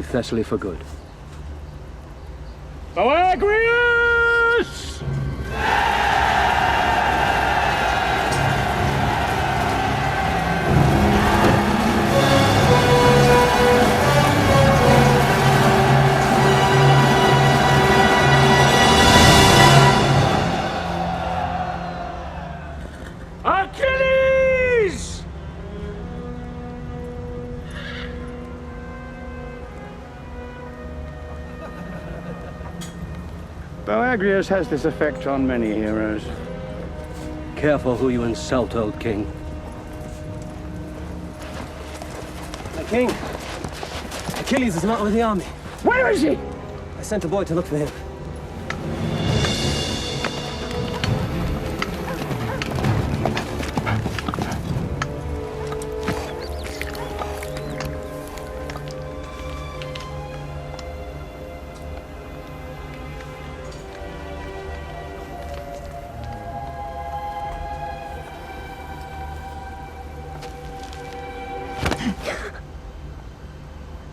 Thessaly for good. Boagrius! Achilles! Boagrius has this effect on many heroes. Careful who you insult, old king. The king! Achilles is not with the army. Where is he? I sent a boy to look for him.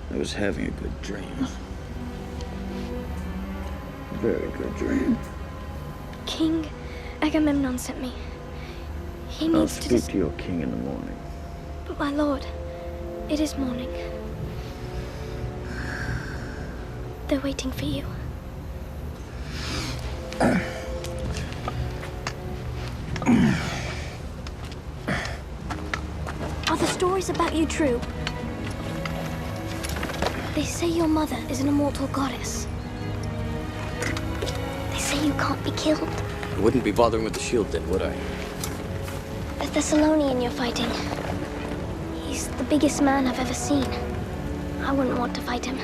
I was having a good dream. Very good dream. King Agamemnon sent me. He I'll needs to speak to your king in the morning. But my lord, it is morning. They're waiting for you. Are the stories about you true? They say your mother is an immortal goddess. They say you can't be killed. I wouldn't be bothering with the shield then, would I? The Thessalonian you're fighting. He's the biggest man I've ever seen. I wouldn't want to fight him.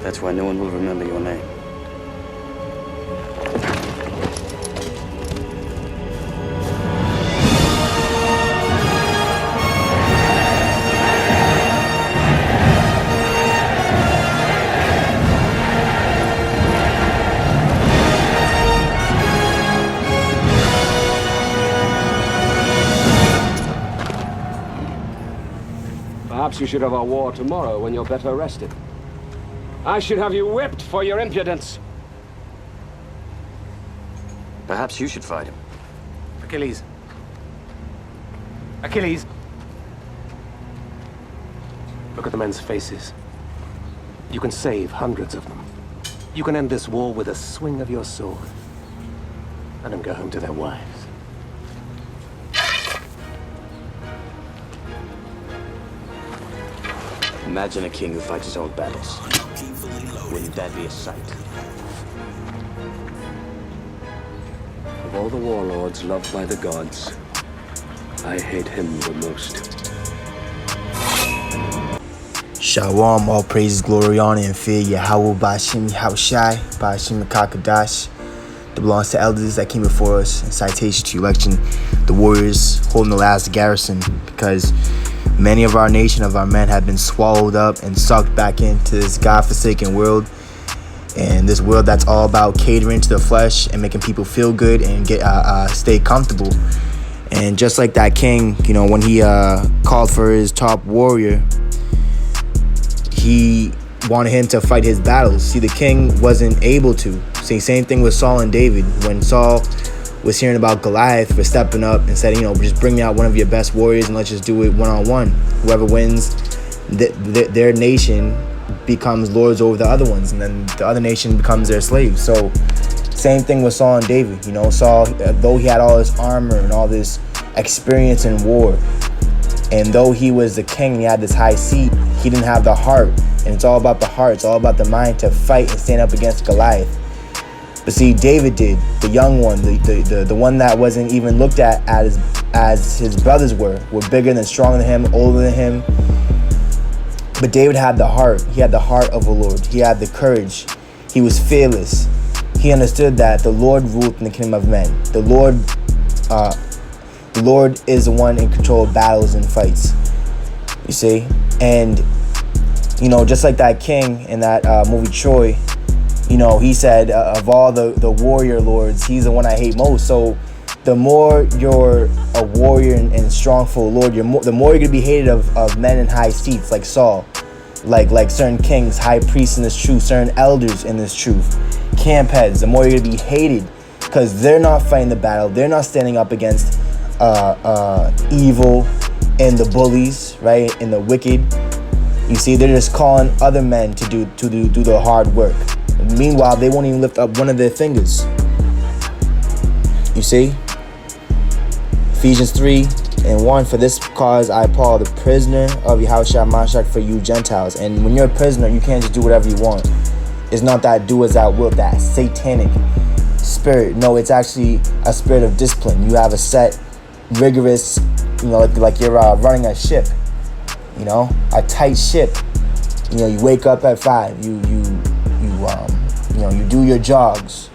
That's why no one will remember your name. Perhaps you should have our war tomorrow when you're better rested. I should have you whipped for your impudence. Perhaps you should fight him. Achilles. Achilles. Look at the men's faces. You can save hundreds of them. You can end this war with a swing of your sword. Let them go home to their wives. Imagine a king who fights his own battles. Wouldn't that be a sight? Of all the warlords loved by the gods, I hate him the most. Shalom, all praises, glory, honor, and fear. Yahweh Bashim Yahushai, Bashim Kakadash. That belongs to elders that came before us in citation to election. The warriors holding the last garrison, because many of our nation, of our men, have been swallowed up and sucked back into this godforsaken world. And this world that's all about catering to the flesh and making people feel good and get stay comfortable. And just like that king, you know, when he called for his top warrior, he wanted him to fight his battles. See, the king wasn't able to. See, same thing with Saul and David. When Saul was hearing about Goliath for stepping up and said, you know, just bring me out one of your best warriors and let's just do it one-on-one. Whoever wins, their nation becomes lords over the other ones, and then the other nation becomes their slaves. So same thing with Saul and David. You know, Saul, though he had all this armor and all this experience in war, and though he was the king and he had this high seat, he didn't have the heart. And it's all about the heart, it's all about the mind to fight and stand up against Goliath. But see, David did, the young one, the one that wasn't even looked at as his brothers were bigger than, stronger than him, older than him. But David had the heart. He had the heart of the Lord. He had the courage. He was fearless. He understood that the Lord ruled in the kingdom of men. The Lord is the one in control of battles and fights. You see? And, you know, just like that king in that movie Troy, you know, he said, of all the warrior lords, he's the one I hate most. So the more you're a warrior and strong for the Lord, the more you're going to be hated of men in high seats like Saul. like certain kings, high priests in this truth, certain elders in this truth, camp heads, the more you're gonna be hated, because they're not fighting the battle. They're not standing up against evil and the bullies, right, and the wicked. You see, they're just calling other men to do the hard work. Meanwhile, they won't even lift up one of their fingers. You see, Ephesians 3:1, for this cause I, Paul, the prisoner of Yahushua Mashiach, for you Gentiles. And when you're a prisoner, you can't just do whatever you want. It's not that do as thou wilt, that satanic spirit. No, it's actually a spirit of discipline. You have a set, rigorous, like you're running a ship, a tight ship. You wake up at 5. You do your jogs.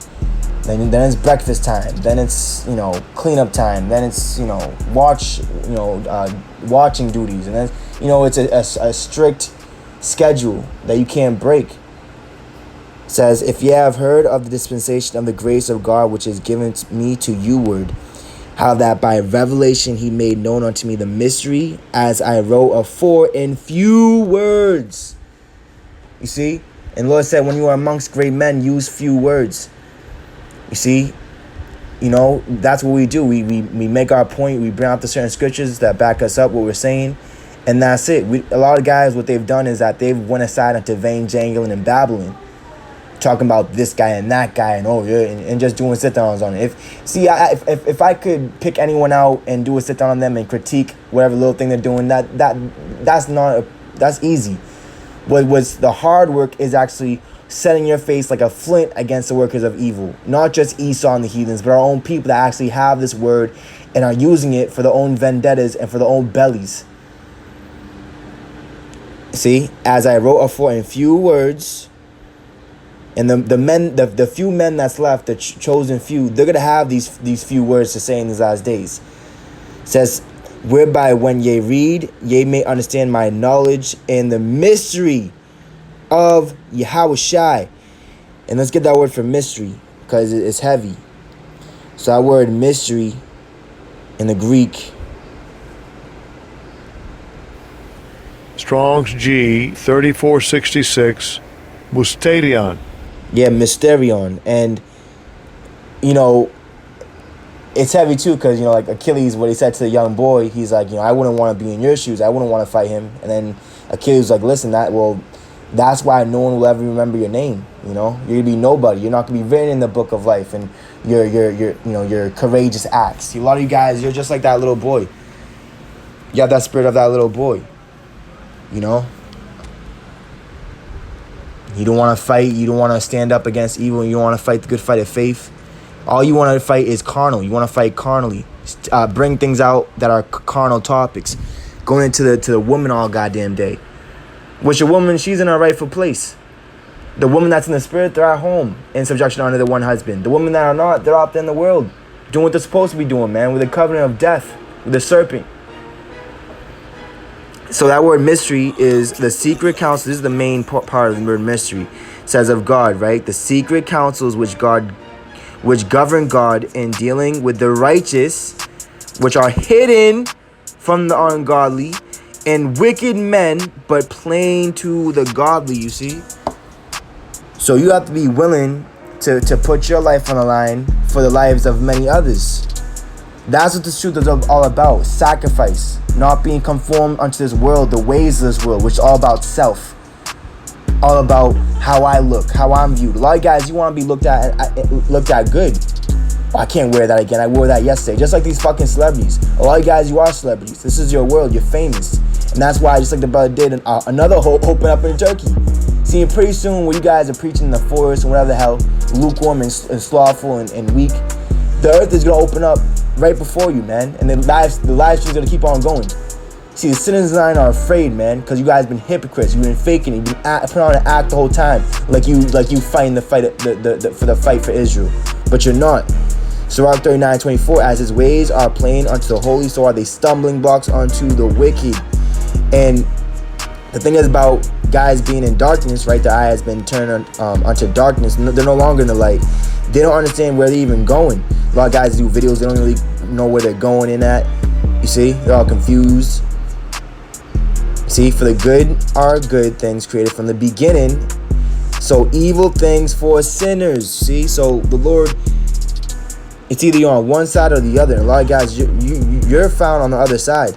Then it's breakfast time. Then it's cleanup time. Then it's watching duties. And then it's a strict schedule that you can't break. It says, if ye have heard of the dispensation of the grace of God which is given me to you word, how that by revelation he made known unto me the mystery, as I wrote afore in few words. You see? And the Lord said, when you are amongst great men, use few words. You see? That's what we do. We make our point. We bring out the certain scriptures that back us up what we're saying. And that's it. A lot of guys, what they've done is that they've went aside into vain jangling and babbling, talking about this guy and that guy and just doing sit-downs on it. If I could pick anyone out and do a sit-down on them and critique whatever little thing they're doing, that's easy. What's the hard work is actually setting your face like a flint against the workers of evil. Not just Esau and the heathens, but our own people that actually have this word and are using it for their own vendettas and for their own bellies. See, as I wrote afore in few words, and the few men that's left, the chosen few, they're gonna have these few words to say in these last days. It says, whereby when ye read, ye may understand my knowledge in the mystery of Yahushai. And let's get that word for mystery, because it's heavy. So that word mystery in the Greek, Strong's G 3466, Mysterion. Yeah, Mysterion. And it's heavy too, because like Achilles, what he said to the young boy, he's like, I wouldn't want to be in your shoes, I wouldn't want to fight him. And then Achilles was like, listen, that's why no one will ever remember your name. You're gonna be nobody. You're not gonna be written in the book of life and your courageous acts. A lot of you guys, you're just like that little boy. You have that spirit of that little boy. You don't want to fight. You don't want to stand up against evil. You don't want to fight the good fight of faith. All you want to fight is carnal. You want to fight carnally. Bring things out that are carnal topics. Going into the woman all goddamn day. Which a woman, she's in her rightful place. The woman that's in the spirit, they're at home in subjection under the one husband. The women that are not, they're out there in the world doing what they're supposed to be doing, man, with the covenant of death, with the serpent. So that word mystery is the secret counsel. This is the main part of the word mystery. It says of God, right? The secret counsels which govern God in dealing with the righteous, which are hidden from the ungodly and wicked men, but plain to the godly, you see? So you have to be willing to put your life on the line for the lives of many others. That's what this truth is all about. Sacrifice. Not being conformed unto this world, the ways of this world, which is all about self. All about how I look, how I'm viewed. A lot of guys, you want to be looked at good. Oh, I can't wear that again. I wore that yesterday. Just like these fucking celebrities. A lot of guys, you are celebrities. This is your world. You're famous. And that's why, just like the brother did, another hole open up in Turkey. See, pretty soon, when you guys are preaching in the forest and whatever the hell, lukewarm and slothful and weak, the earth is going to open up right before you, man. And the live stream's going to keep on going. See, the sinners and I are afraid, man, because you guys been hypocrites. You've been faking it. You've been putting on an act the whole time, like you fighting the fight for the fight for Israel, but you're not. Sirach 39:24, as his ways are plain unto the holy, so are they stumbling blocks unto the wicked. And the thing is about guys being in darkness, right? Their eye has been turned unto darkness. They're no longer in the light. They don't understand where they're even going. A lot of guys do videos. They don't really know where they're going in at. You see? They're all confused. See, for the good are good things created from the beginning, so evil things for sinners. See, so the Lord, it's either you're on one side or the other. And a lot of guys, you're found on the other side.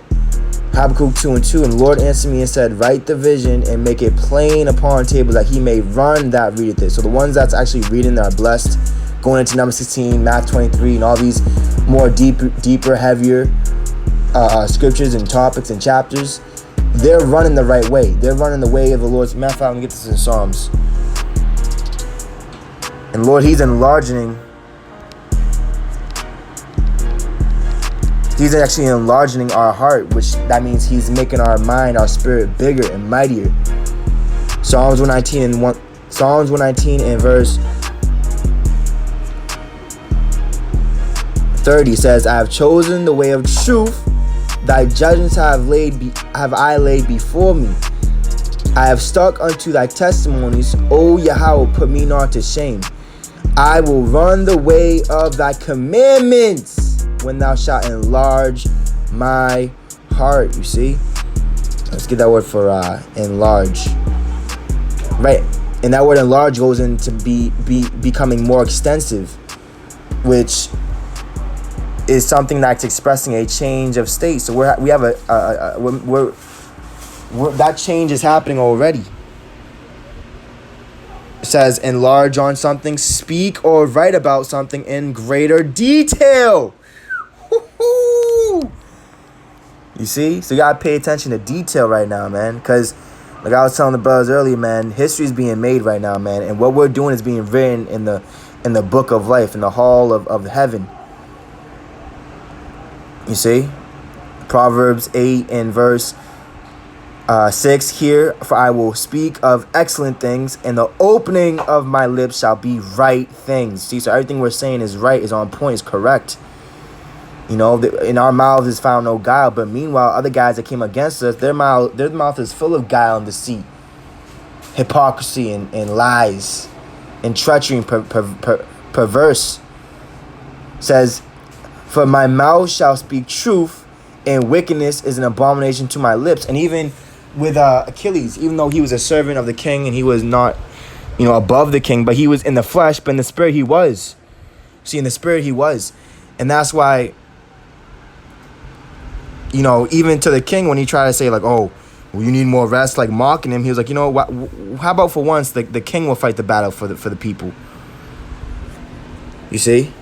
Habakkuk 2:2, and the Lord answered me and said, write the vision and make it plain upon tables that he may run that readeth it. So the ones that's actually reading that are blessed, going into number 16, Math 23, and all these more deeper, heavier scriptures and topics and chapters, they're running the right way. They're running the way of the Lord's. Matter of fact, I'm going to get this in Psalms. And Lord, he's enlarging. He's actually enlarging our heart, which that means he's making our mind, our spirit bigger and mightier. Psalms 119 and verse 30 says, I have chosen the way of truth. Thy judgments have I laid before me. I have stuck unto thy testimonies. O Yahweh, put me not to shame. I will run the way of thy commandments when thou shalt enlarge my heart. You see? Let's get that word for enlarge. Right. And that word enlarge goes into becoming more extensive, which is something that's expressing a change of state. So we have that change is happening already. It says enlarge on something, speak or write about something in greater detail. Woo-hoo! You see? So you gotta pay attention to detail right now, man. Because like I was telling the brothers earlier, man, history is being made right now, man. And what we're doing is being written in the book of life, in the hall of heaven. You see? Proverbs 8 and verse 6 here, for I will speak of excellent things, and the opening of my lips shall be right things. See, so everything we're saying is right, is on point, is correct. You know, in our mouths is found no guile, but meanwhile, other guys that came against us, their mouth is full of guile and deceit, hypocrisy and lies, and treachery and perverse. Says, for my mouth shall speak truth, and wickedness is an abomination to my lips. And even with Achilles, even though he was a servant of the king and he was not, above the king, but he was in the flesh, but in the spirit he was. See, in the spirit he was. And that's why, even to the king, when he tried to say like, oh, well, you need more rest, like mocking him, he was like, what? How about for once the king will fight the battle for the people? You see?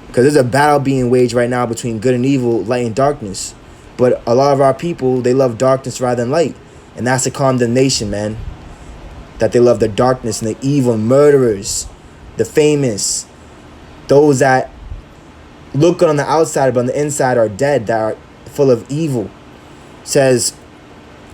Because there's a battle being waged right now between good and evil, light and darkness. But a lot of our people, they love darkness rather than light. And that's a condemnation, man. That they love the darkness and the evil murderers, the famous, those that look good on the outside but on the inside are dead, that are full of evil. Says,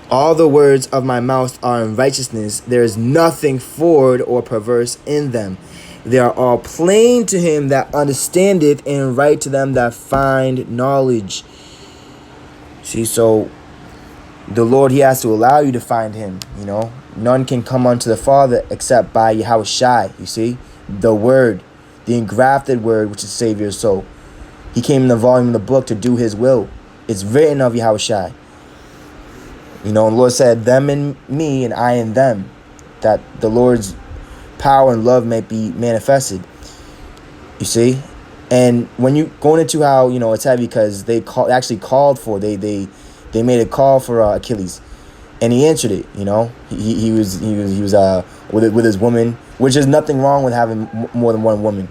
all the words of my mouth are in righteousness. There is nothing forward or perverse in them. They are all plain to him that understandeth, and right to them that find knowledge. See, so the Lord, he has to allow you to find him, None can come unto the Father except by Yahushai, you see? The Word, the engrafted Word, which is Savior's soul. He came in the volume of the book to do his will. It's written of Yahushai. And the Lord said, them in me and I in them, that the Lord's power and love may be manifested. You see? And when you going into how, it's heavy because they actually called for, they made a call for Achilles, and he answered it. He was with his woman, which is nothing wrong with having more than one woman.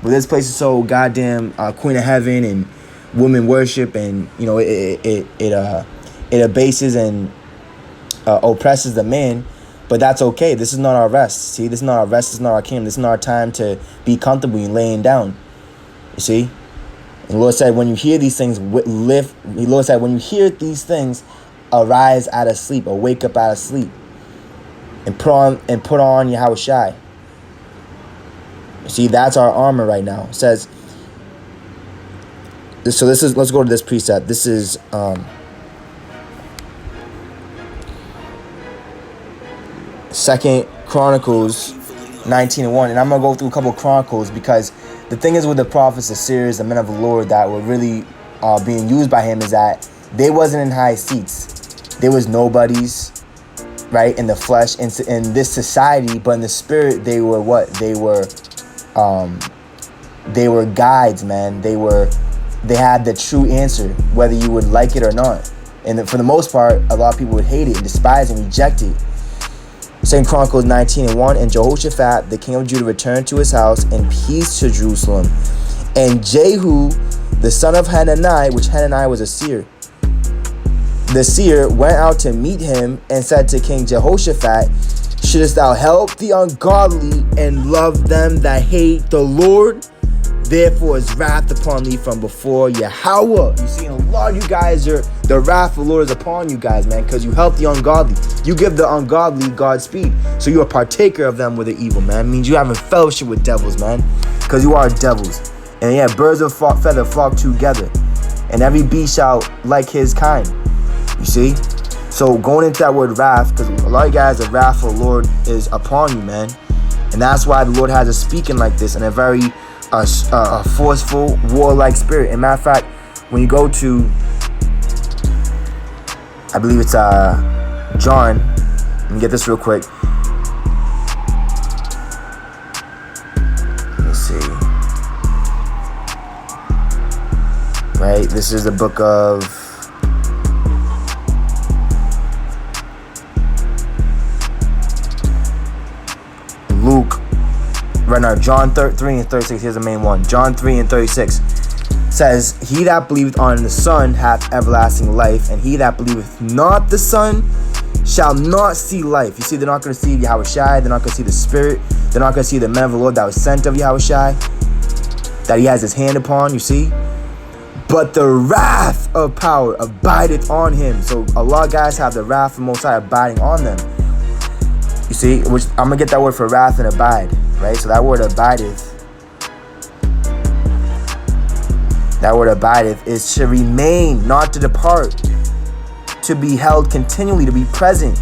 But this place is so goddamn Queen of Heaven and women worship, and it abases and oppresses the man. But that's okay. This is not our rest. See, this is not our rest. This is not our kingdom. This is not our time to be comfortable and laying down. You see? And the Lord said, when you hear these things, the Lord said, when you hear these things, arise out of sleep, or wake up out of sleep, and put on Yahushai. See, that's our armor right now. It says, so this is, let's go to this precept. This is, Second Chronicles 19:1, and I'm gonna go through a couple of Chronicles, because the thing is with the prophets, the seers, the men of the Lord that were really being used by him, is that they wasn't in high seats. They was nobodies, right, in the flesh, in this society, but in the spirit, they were what? They were guides, man. They had the true answer, whether you would like it or not. And for the most part, a lot of people would hate it and despise and reject it. 2 Chronicles 19:1, and Jehoshaphat, the king of Judah, returned to his house in peace to Jerusalem. And Jehu, the son of Hanani, which Hanani was a seer, the seer went out to meet him and said to King Jehoshaphat, shouldest thou help the ungodly and love them that hate the Lord? Therefore is wrath upon thee from before Yahweh. You see, a lot of you guys the wrath of the Lord is upon you guys, man, because you help the ungodly. You give the ungodly Godspeed. So you're a partaker of them with the evil, man. It means you having fellowship with devils, man, because you are devils. And yeah, birds of feather flock together, and every beast shall like his kind. You see? So going into that word wrath, because a lot of you guys, the wrath of the Lord is upon you, man. And that's why the Lord has us speaking like this in a very forceful, warlike spirit. And matter of fact, when you go to, I believe it's John, let me get this real quick. Let me see. Right, this is the book of Luke. Right now, John 3 and 36, here's the main one. John 3 and 36 says, he that believeth on the Son hath everlasting life, and he that believeth not the Son shall not see life. You see, they're not going to see Yahushai, they're not going to see the Spirit, they're not going to see the man of the Lord that was sent of Yahushai, that he has his hand upon, you see. But the wrath of power abideth on him. So a lot of guys have the wrath of Most High abiding on them. You see, which I'm going to get that word for wrath and abide. Right, so that word abideth, is to remain, not to depart, to be held continually, to be present,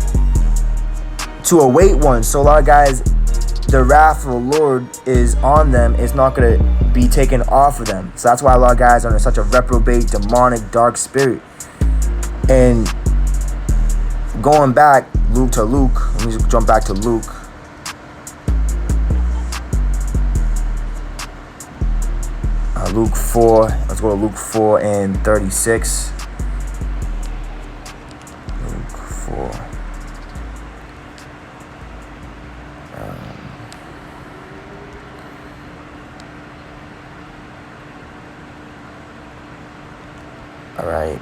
to await one. So a lot of guys, the wrath of the Lord is on them. It's not going to be taken off of them. So that's why a lot of guys are under such a reprobate, demonic, dark spirit. And going back to Luke, let me just jump back to Luke. Luke 4, let's go to Luke 4 and 36. Luke 4. All right,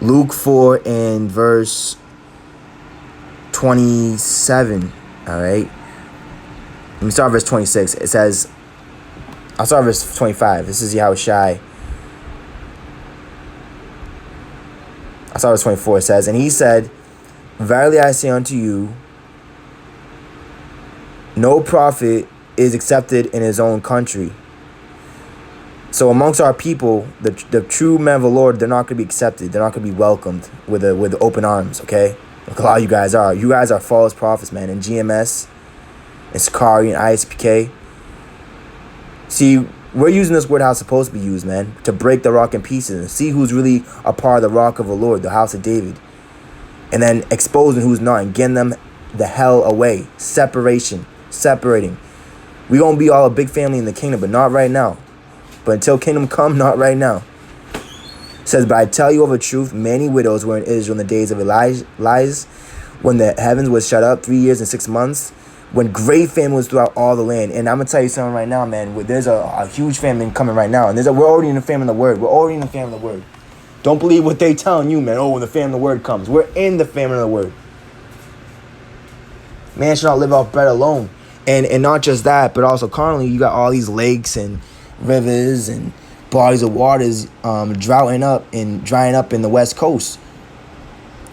Luke 4 and verse 27. All right. Let me start verse 26. It says, I'll start verse 25. This is Yahushai. I'll start verse 24. It says, and he said, verily I say unto you, no prophet is accepted in his own country. So amongst our people, the true men of the Lord, they're not going to be accepted. They're not going to be welcomed with open arms, okay? Like a lot of you guys are. You guys are false prophets, man. And GMS, and Sakari, and ISPK. See, we're using this word how it's supposed to be used, man. To break the rock in pieces and see who's really a part of the rock of the Lord, the house of David. And then exposing who's not and getting them the hell away. Separating. We're going to be all a big family in the kingdom, but not right now. But until kingdom come, not right now. It says, but I tell you of a truth, many widows were in Israel in the days of Elias, when the heavens was shut up 3 years and 6 months, when great famine was throughout all the land. And I'm going to tell you something right now, man. There's a huge famine coming right now. And we're already in the famine of the word. We're already in the famine of the word. Don't believe what they telling you, man. Oh, when the famine of the word comes. We're in the famine of the word. Man should not live off bread alone. And not just that, but also currently you got all these lakes and rivers and bodies of waters drying up in the West Coast.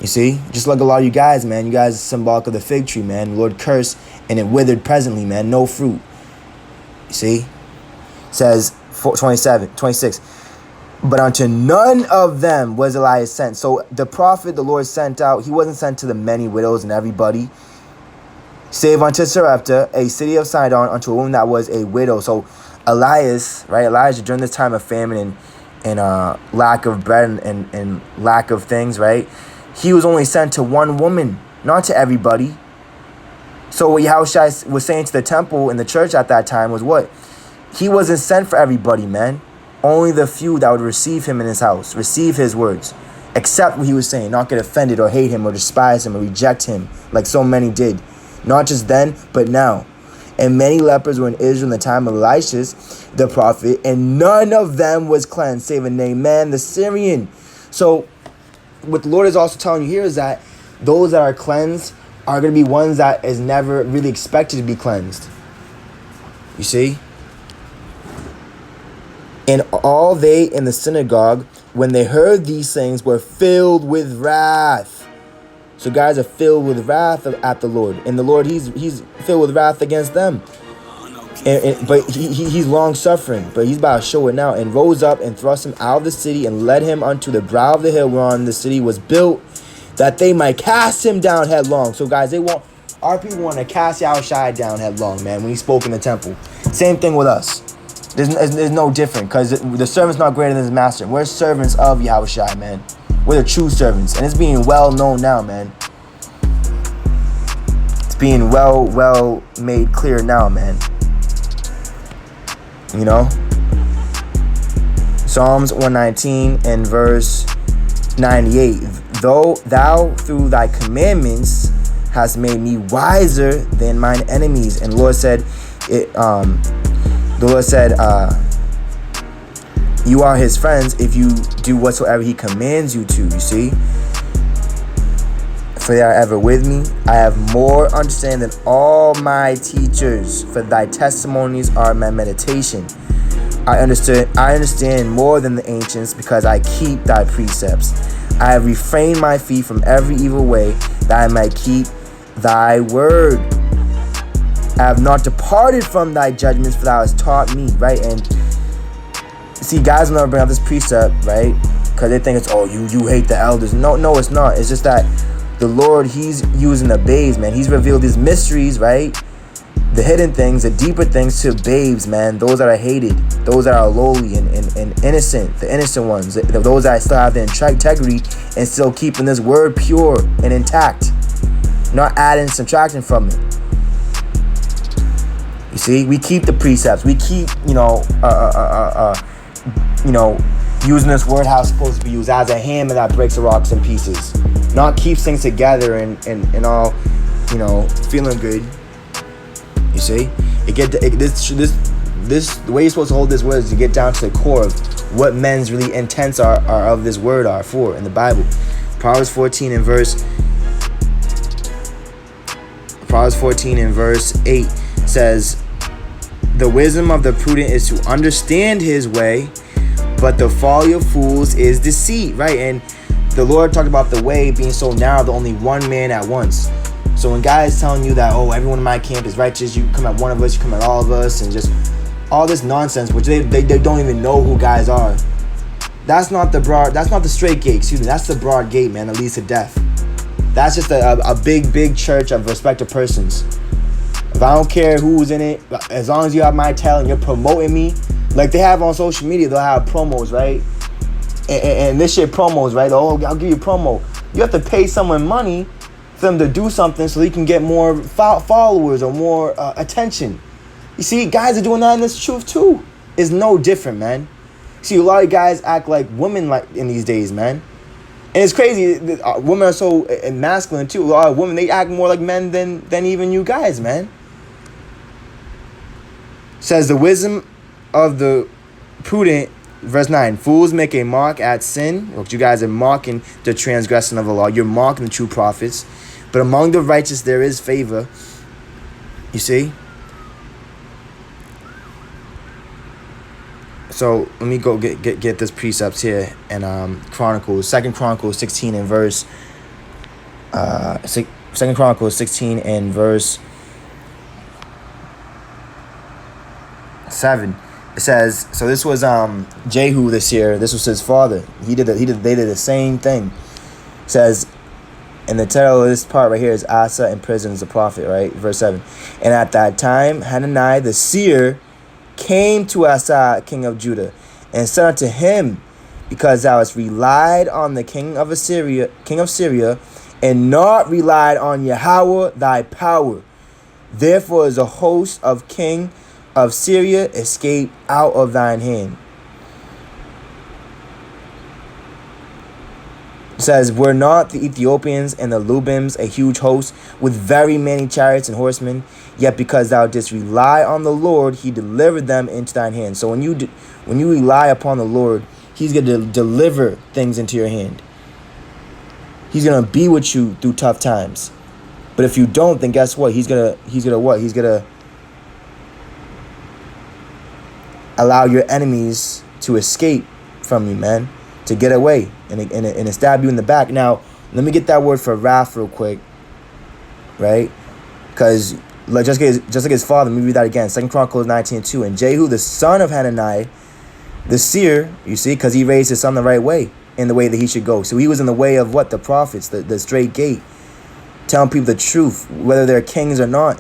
You see? Just like a lot of you guys, man. You guys are symbolic of the fig tree, man. The Lord cursed and it withered presently, man. No fruit. You see? It says 26. But unto none of them was Elias sent. So the prophet the Lord sent out, he wasn't sent to the many widows and everybody. Save unto Sarepta, a city of Sidon, unto a woman that was a widow. So Elias, right? Elijah, during this time of famine lack of bread and lack of things, right? He was only sent to one woman, not to everybody. So what Yahushua was saying to the temple and the church at that time was what? He wasn't sent for everybody, man. Only the few that would receive him in his house, receive his words, accept what he was saying, not get offended or hate him or despise him or reject him like so many did. Not just then, but now. And many lepers were in Israel in the time of Elisha, the prophet, and none of them was cleansed, save a Naaman the Syrian. So what the Lord is also telling you here is that those that are cleansed are going to be ones that is never really expected to be cleansed. You see? And all they in the synagogue, when they heard these things, were filled with wrath. So guys are filled with wrath at the Lord. And the Lord, he's filled with wrath against them. But he's long-suffering. But he's about to show it now. And rose up and thrust him out of the city and led him unto the brow of the hill whereon the city was built, that they might cast him down headlong. So guys, our people want to cast Yahushua down headlong, man, when he spoke in the temple. Same thing with us. There's no different, because the servant's not greater than his master. We're servants of Yahushua, man. We're the true servants. And it's being well known now, man. It's being well made clear now, man. You know? Psalms 119 and verse 98. Though thou through thy commandments hast made me wiser than mine enemies. And the Lord said, you are his friends if you do whatsoever he commands you to, you see. For they are ever with me. I have more understanding than all my teachers, for thy testimonies are my meditation. I understand more than the ancients, because I keep thy precepts. I have refrained my feet from every evil way, that I might keep thy word. I have not departed from thy judgments, for thou hast taught me, right? And see, guys will never bring up this precept, right? Because they think it's, oh, you hate the elders. No, it's not. It's just that the Lord, he's using the babes, man. He's revealed these mysteries, right? The hidden things, the deeper things to babes, man. Those that are hated, those that are lowly and innocent, the innocent ones, those that still have the integrity and still keeping this word pure and intact, not adding and subtracting from it. You see, we keep the precepts. We keep, using this word how it's supposed to be used, as a hammer that breaks the rocks in pieces. Not keeps things together and all, feeling good. You see, the way you're supposed to hold this word is to get down to the core of what men's really intents are of this word are for in the Bible. Proverbs 14 and verse 8 says, the wisdom of the prudent is to understand his way, but the folly of fools is deceit, right? And the Lord talked about the way being so narrow that only one man at once. So when guys telling you that, oh, everyone in my camp is righteous, you come at one of us, you come at all of us, and just all this nonsense, which they don't even know who guys are. That's not the straight gate, excuse me. That's the broad gate, man, that leads to death. That's just a big church of respected persons. If I don't care who's in it, as long as you have my title and you're promoting me, like they have on social media, they'll have promos, right? And this shit promos, right? Oh, I'll give you a promo. You have to pay someone money for them to do something so they can get more followers or more attention. You see, guys are doing that in this truth too. It's no different, man. See, a lot of guys act like women like in these days, man. And it's crazy. Women are so masculine too. A lot of women, they act more like men than even you guys, man. Says the wisdom of the prudent, verse 9, fools make a mock at sin. Look, you guys are mocking the transgression of the law. You're mocking the true prophets. But among the righteous there is favor. You see? So let me go get this precepts here in Chronicles, 2 Chronicles 16 and verse 2 Chronicles 16 and verse 7. It says, so this was Jehu this year. This was his father. They did the same thing. It says, and the title of this part right here is Asa in prison as a prophet, right? Verse 7. And at that time, Hananiah the seer came to Asa, king of Judah, and said unto him, because thou hast relied on the king of Syria, and not relied on Yahweh thy power. Therefore is the host of king of Syria escaped out of thine hand. It says, were not the Ethiopians and the Lubims a huge host with very many chariots and horsemen? Yet because thou didst rely on the Lord, he delivered them into thine hand. So when you rely upon the Lord, he's going to deliver things into your hand. He's going to be with you through tough times. But if you don't, then guess what? He's going to allow your enemies to escape from you, man. To get away and stab you in the back. Now, let me get that word for wrath real quick, right? Because just like his father, let me read that again. 2 Chronicles 19:2. And Jehu, the son of Hanani, the seer, you see, because he raised his son the right way, in the way that he should go. So he was in the way of what? The prophets, the straight gate, telling people the truth, whether they're kings or not,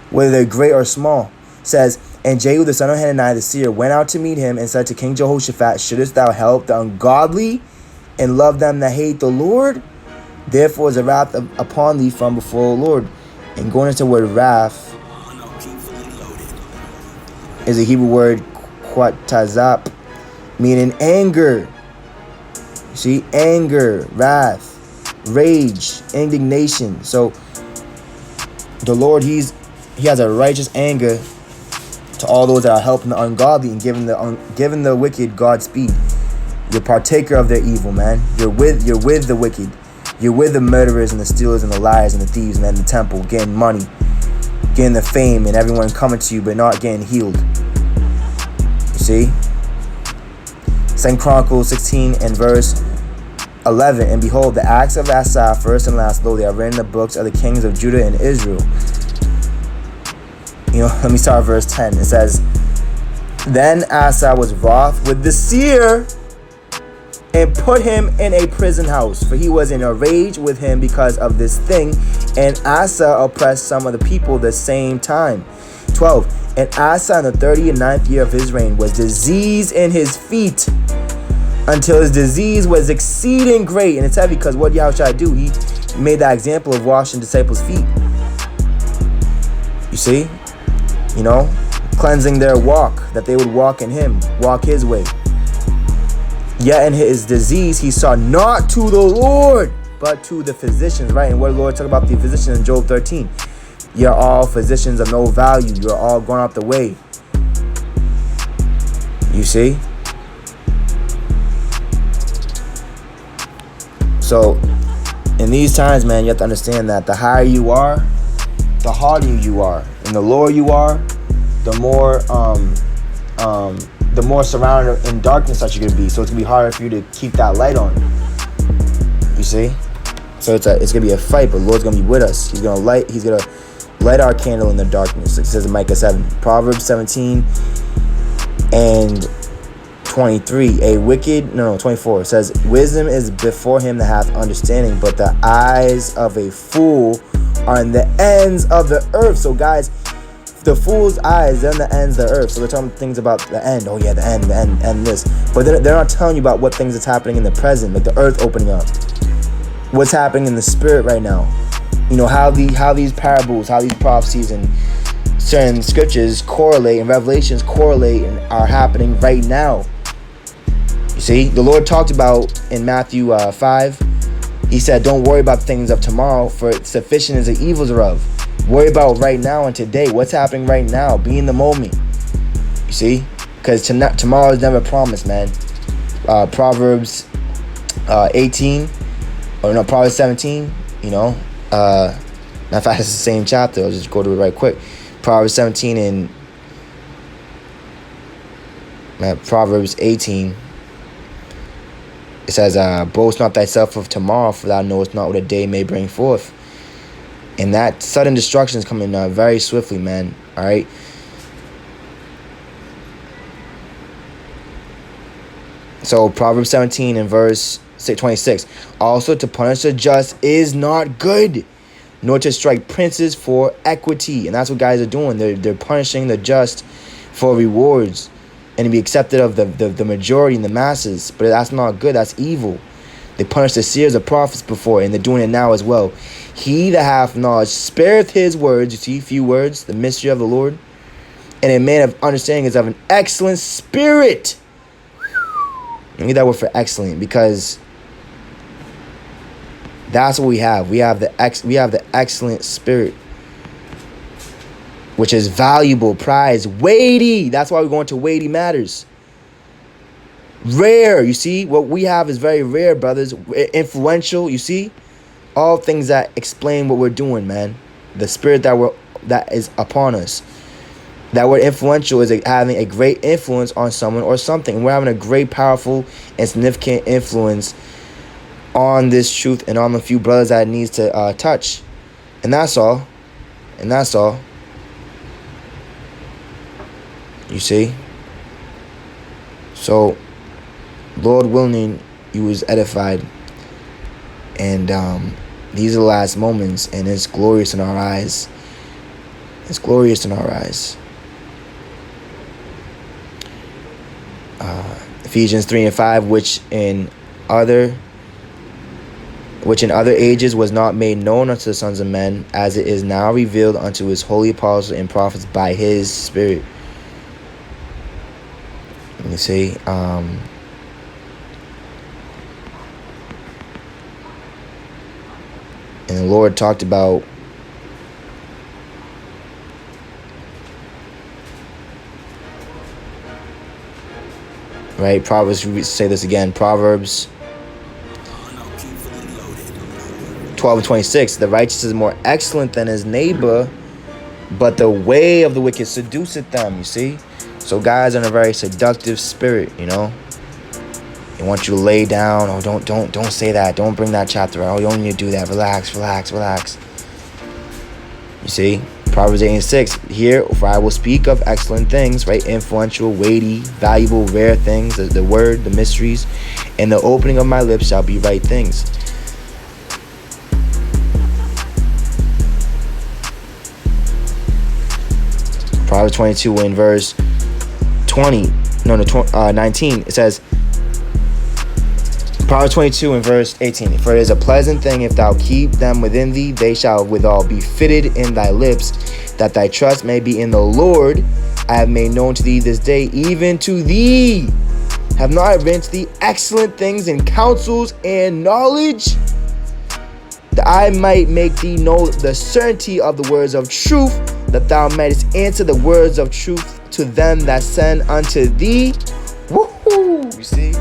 whether they're great or small. Says, and Jehu the son of Hanani the seer went out to meet him and said to King Jehoshaphat, shouldest thou help the ungodly and love them that hate the Lord? Therefore is a wrath upon thee from before the Lord. And going into the word wrath is a Hebrew word kwatazap, meaning anger. You see, anger, wrath, rage, indignation. So the Lord, he has a righteous anger to all those that are helping the ungodly and giving the wicked Godspeed. You're partaker of their evil, man. You're with the wicked. You're with the murderers and the stealers and the liars and the thieves and in the temple, getting money, getting the fame, and everyone coming to you but not getting healed. You see? 2 Chronicles 16 and verse 11. And behold, the acts of Asa, first and last, though they are written in the books of the kings of Judah and Israel. Let me start at verse 10. It says, then Asa was wroth with the seer and put him in a prison house, for he was in a rage with him because of this thing. And Asa oppressed some of the people the same time. 12. And Asa in the 39th year of his reign was diseased in his feet, until his disease was exceeding great. And it's heavy because what Yahushua do? He made that example of washing disciples' feet. You see? Cleansing their walk, that they would walk in him, walk his way. Yet in his disease, he saw not to the Lord, but to the physicians, right? And what the Lord talked about the physicians in Job 13. You're all physicians of no value. You're all going out the way. You see? So, in these times, man, you have to understand that the higher you are, the harder you are. And the lower you are, the more surrounded in darkness that you're gonna be. So it's gonna be harder for you to keep that light on. You see? So it's gonna be a fight, but the Lord's gonna be with us. He's gonna light our candle in the darkness. It says in Micah 7. Proverbs 17 and 23. 24. It says, wisdom is before him that hath understanding, but the eyes of a fool are in the ends of the earth. So guys, the fool's eyes, they're in the ends of the earth. So they're talking things about the end. Oh yeah, the end, this. But they're not telling you about what things that's happening in the present, like the earth opening up. What's happening in the spirit right now. How these parables, how these prophecies and certain scriptures correlate and revelations correlate and are happening right now. You see, the Lord talked about in Matthew 5, he said, don't worry about things of tomorrow, for sufficient is the evils thereof. Worry about right now and today. What's happening right now? Be in the moment. You see? Because tomorrow is never promised, man. Proverbs 18, or no, Proverbs 17, in fact, it's the same chapter. I'll just go to it right quick. Proverbs 17 and Proverbs 18. It says, boast not thyself of tomorrow, for thou knowest not what a day may bring forth. And that sudden destruction is coming very swiftly, man. All right. So Proverbs 17 and verse 26. Also to punish the just is not good, nor to strike princes for equity. And that's what guys are doing. They're punishing the just for rewards and to be accepted of the majority and the masses. But that's not good. That's evil. They punished the seers of prophets before, and they're doing it now as well. He that hath knowledge spareth his words. You see, few words, the mystery of the Lord. And a man of understanding is of an excellent spirit. And get that word for excellent, because that's what we have. We have the excellent spirit, which is valuable, prized, weighty. That's why we're going to weighty matters. Rare, you see? What we have is very rare, brothers. Influential, you see? All things that explain what we're doing, man. The spirit that is upon us. That word influential is having a great influence on someone or something. We're having a great, powerful, and significant influence on this truth and on the few brothers that it needs to touch. And that's all. And that's all. You see? So, Lord willing, you was edified. And these are the last moments, and it's glorious in our eyes. It's glorious in our eyes. Ephesians 3:5, which in other ages was not made known unto the sons of men, as it is now revealed unto his holy apostles and prophets by his Spirit. You see, and the Lord talked about right, Proverbs, we say this again, Proverbs 12:26, the righteous is more excellent than his neighbor, but the way of the wicked seduceth them, you see? So guys are in a very seductive spirit, you know? They want you to lay down. Oh, don't say that. Don't bring that chapter out. Oh, you don't need to do that. Relax. You see? Proverbs 8:6. Here, for I will speak of excellent things, right? Influential, weighty, valuable, rare things, the word, the mysteries, and the opening of my lips shall be right things. Proverbs 22 in verse 19, it says, Proverbs 22 in verse 18, for it is a pleasant thing if thou keep them within thee, they shall withal be fitted in thy lips, that thy trust may be in the Lord. I have made known to thee this day, even to thee. Have not I written to thee excellent things and counsels and knowledge, that I might make thee know the certainty of the words of truth, that thou mightest answer the words of truth to them that send unto thee. Woohoo! You see?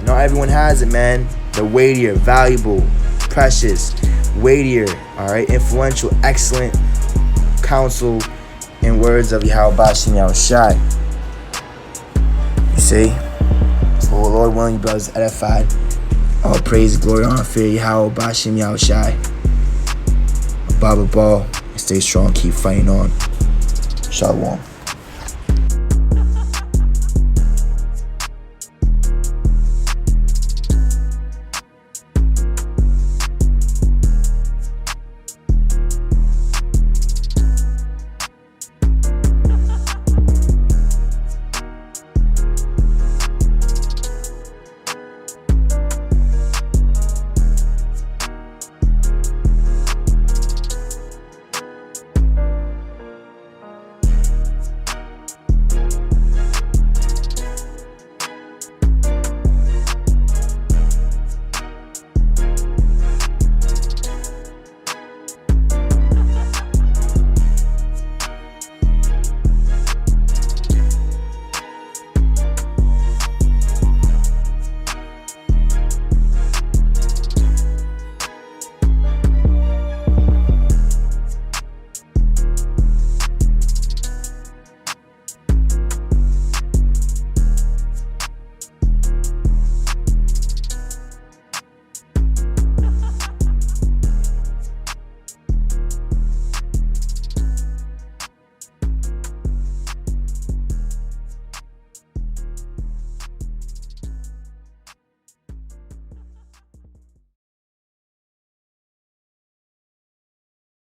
Not everyone has it, man. The weightier, valuable, precious, weightier, all right, influential, excellent counsel and words of Yahweh Bashim Yahushai. You see? So, Lord willing, you brothers edified. All praise, glory, honor, fear Yahweh Bashim Yahushai. Baba Ball, stay strong, keep fighting on. Shalom.